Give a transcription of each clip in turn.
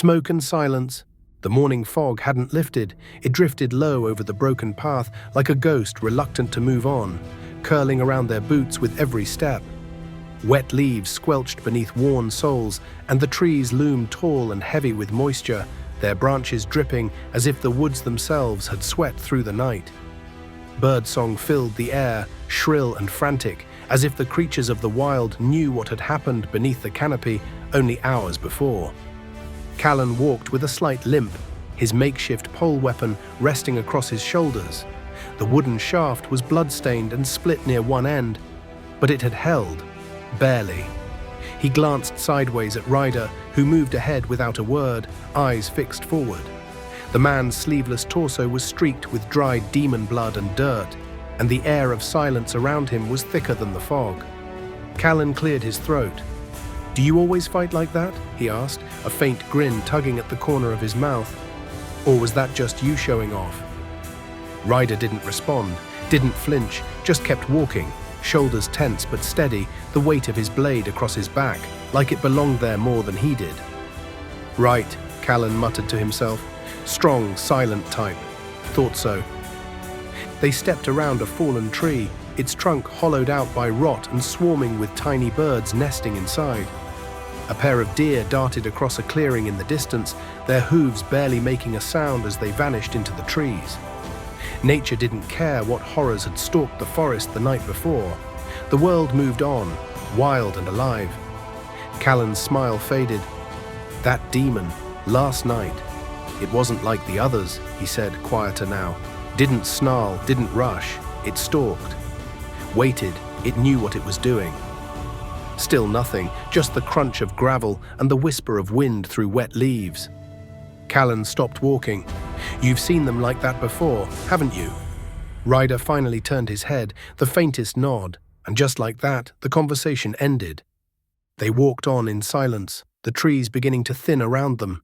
Smoke and silence. The morning fog hadn't lifted. It drifted low over the broken path like a ghost reluctant to move on, curling around their boots with every step. Wet leaves squelched beneath worn soles, and the trees loomed tall and heavy with moisture, their branches dripping as if the woods themselves had sweat through the night. Birdsong filled the air, shrill and frantic, as if the creatures of the wild knew what had happened beneath the canopy only hours before. Callen walked with a slight limp, his makeshift pole weapon resting across his shoulders. The wooden shaft was blood-stained and split near one end, but it had held, barely. He glanced sideways at Ryder, who moved ahead without a word, eyes fixed forward. The man's sleeveless torso was streaked with dried demon blood and dirt, and the air of silence around him was thicker than the fog. Callen cleared his throat. "Do you always fight like that?" he asked, a faint grin tugging at the corner of his mouth. "Or was that just you showing off?" Ryder didn't respond, didn't flinch, just kept walking, shoulders tense but steady, the weight of his blade across his back, like it belonged there more than he did. "Right," Callen muttered to himself. "Strong, silent type. Thought so." They stepped around a fallen tree, its trunk hollowed out by rot and swarming with tiny birds nesting inside. A pair of deer darted across a clearing in the distance, their hooves barely making a sound as they vanished into the trees. Nature didn't care what horrors had stalked the forest the night before. The world moved on, wild and alive. Callen's smile faded. "That demon, last night. It wasn't like the others," he said, quieter now. "Didn't snarl, didn't rush. It stalked. Waited, it knew what it was doing." Still nothing, just the crunch of gravel and the whisper of wind through wet leaves. Callen stopped walking. "You've seen them like that before, haven't you?" Ryder finally turned his head, the faintest nod, and just like that, the conversation ended. They walked on in silence, the trees beginning to thin around them.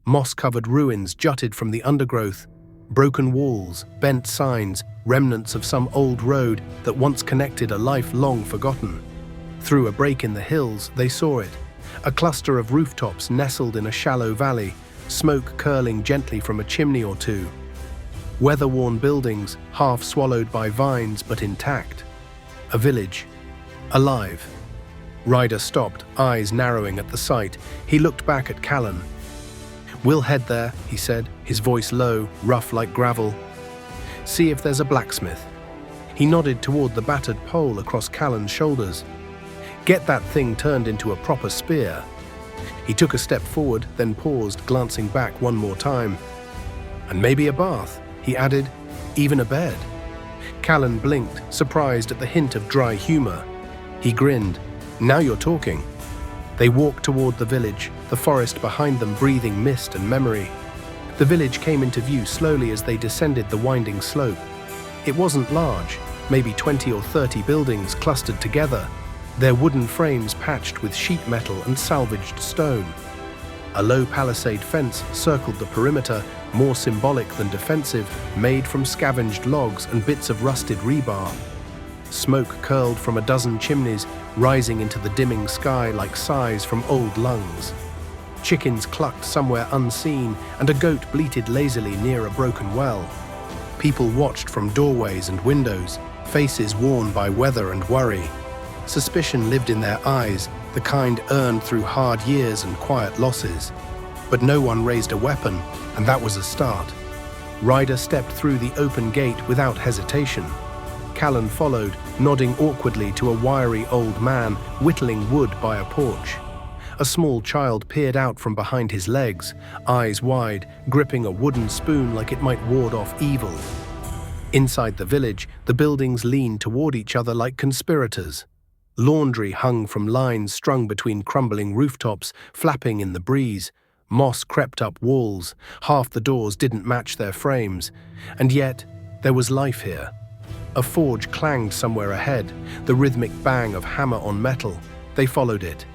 Moss-covered ruins jutted from the undergrowth, broken walls, bent signs, remnants of some old road that once connected a life long forgotten. Through a break in the hills, they saw it, a cluster of rooftops nestled in a shallow valley, smoke curling gently from a chimney or two. Weather-worn buildings, half swallowed by vines but intact. A village, alive. Ryder stopped, eyes narrowing at the sight. He looked back at Callen. "We'll head there," he said, his voice low, rough like gravel. "See if there's a blacksmith." He nodded toward the battered pole across Callen's shoulders. "Get that thing turned into a proper spear." He took a step forward, then paused, glancing back one more time. "And maybe a bath," he added, "even a bed." Callen blinked, surprised at the hint of dry humor. He grinned. "Now you're talking." They walked toward the village, the forest behind them breathing mist and memory. The village came into view slowly as they descended the winding slope. It wasn't large, maybe 20 or 30 buildings clustered together, their wooden frames patched with sheet metal and salvaged stone. A low palisade fence circled the perimeter, more symbolic than defensive, made from scavenged logs and bits of rusted rebar. Smoke curled from a dozen chimneys, rising into the dimming sky like sighs from old lungs. Chickens clucked somewhere unseen, and a goat bleated lazily near a broken well. People watched from doorways and windows, faces worn by weather and worry. Suspicion lived in their eyes, the kind earned through hard years and quiet losses. But no one raised a weapon, and that was a start. Ryder stepped through the open gate without hesitation. Callen followed, nodding awkwardly to a wiry old man whittling wood by a porch. A small child peered out from behind his legs, eyes wide, gripping a wooden spoon like it might ward off evil. Inside the village, the buildings leaned toward each other like conspirators. Laundry hung from lines strung between crumbling rooftops, flapping in the breeze. Moss crept up walls, half the doors didn't match their frames, and yet there was life here. A forge clanged somewhere ahead, the rhythmic bang of hammer on metal. They followed it.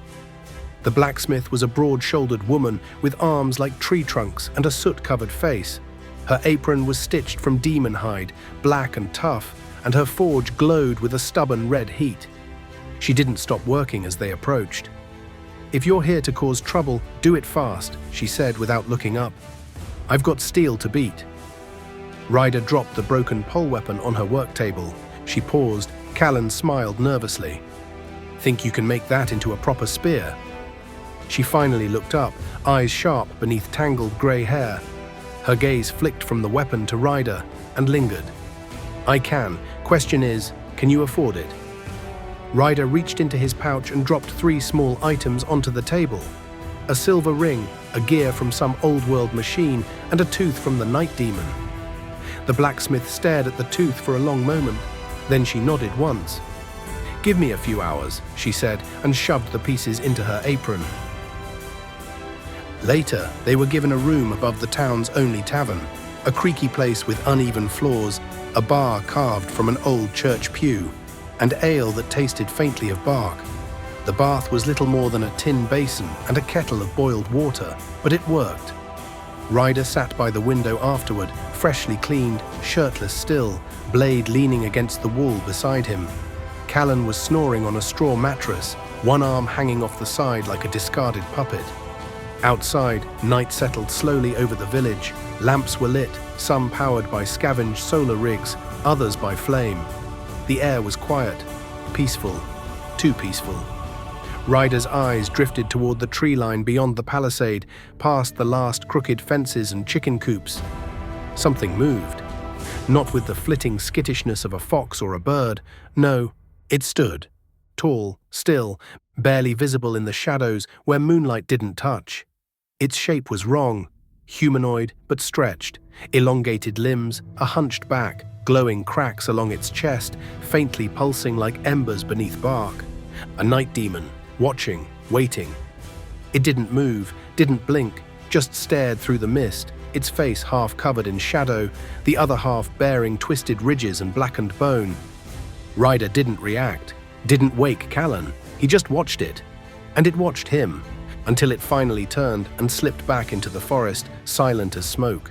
The blacksmith was a broad-shouldered woman with arms like tree trunks and a soot-covered face. Her apron was stitched from demon hide, black and tough, and her forge glowed with a stubborn red heat. She didn't stop working as they approached. "If you're here to cause trouble, do it fast," she said without looking up. "I've got steel to beat." Ryder dropped the broken pole weapon on her work table. She paused. Callen smiled nervously. "Think you can make that into a proper spear?" She finally looked up, eyes sharp beneath tangled grey hair. Her gaze flicked from the weapon to Ryder and lingered. "I can. Question is, can you afford it?" Ryder reached into his pouch and dropped 3 small items onto the table. A silver ring, a gear from some old-world machine, and a tooth from the night demon. The blacksmith stared at the tooth for a long moment. Then she nodded once. "Give me a few hours," she said, and shoved the pieces into her apron. Later, they were given a room above the town's only tavern, a creaky place with uneven floors, a bar carved from an old church pew, and ale that tasted faintly of bark. The bath was little more than a tin basin and a kettle of boiled water, but it worked. Ryder sat by the window afterward, freshly cleaned, shirtless still, blade leaning against the wall beside him. Callen was snoring on a straw mattress, one arm hanging off the side like a discarded puppet. Outside, night settled slowly over the village. Lamps were lit, some powered by scavenged solar rigs, others by flame. The air was quiet, peaceful, too peaceful. Ryder's eyes drifted toward the tree line beyond the palisade, past the last crooked fences and chicken coops. Something moved. Not with the flitting skittishness of a fox or a bird. No, it stood. Tall, still, barely visible in the shadows where moonlight didn't touch. Its shape was wrong. Humanoid, but stretched. Elongated limbs, a hunched back, glowing cracks along its chest, faintly pulsing like embers beneath bark. A night demon, watching, waiting. It didn't move, didn't blink, just stared through the mist, its face half covered in shadow, the other half bearing twisted ridges and blackened bone. Ryder didn't react, didn't wake Callen. He just watched it. And it watched him, until it finally turned and slipped back into the forest, silent as smoke.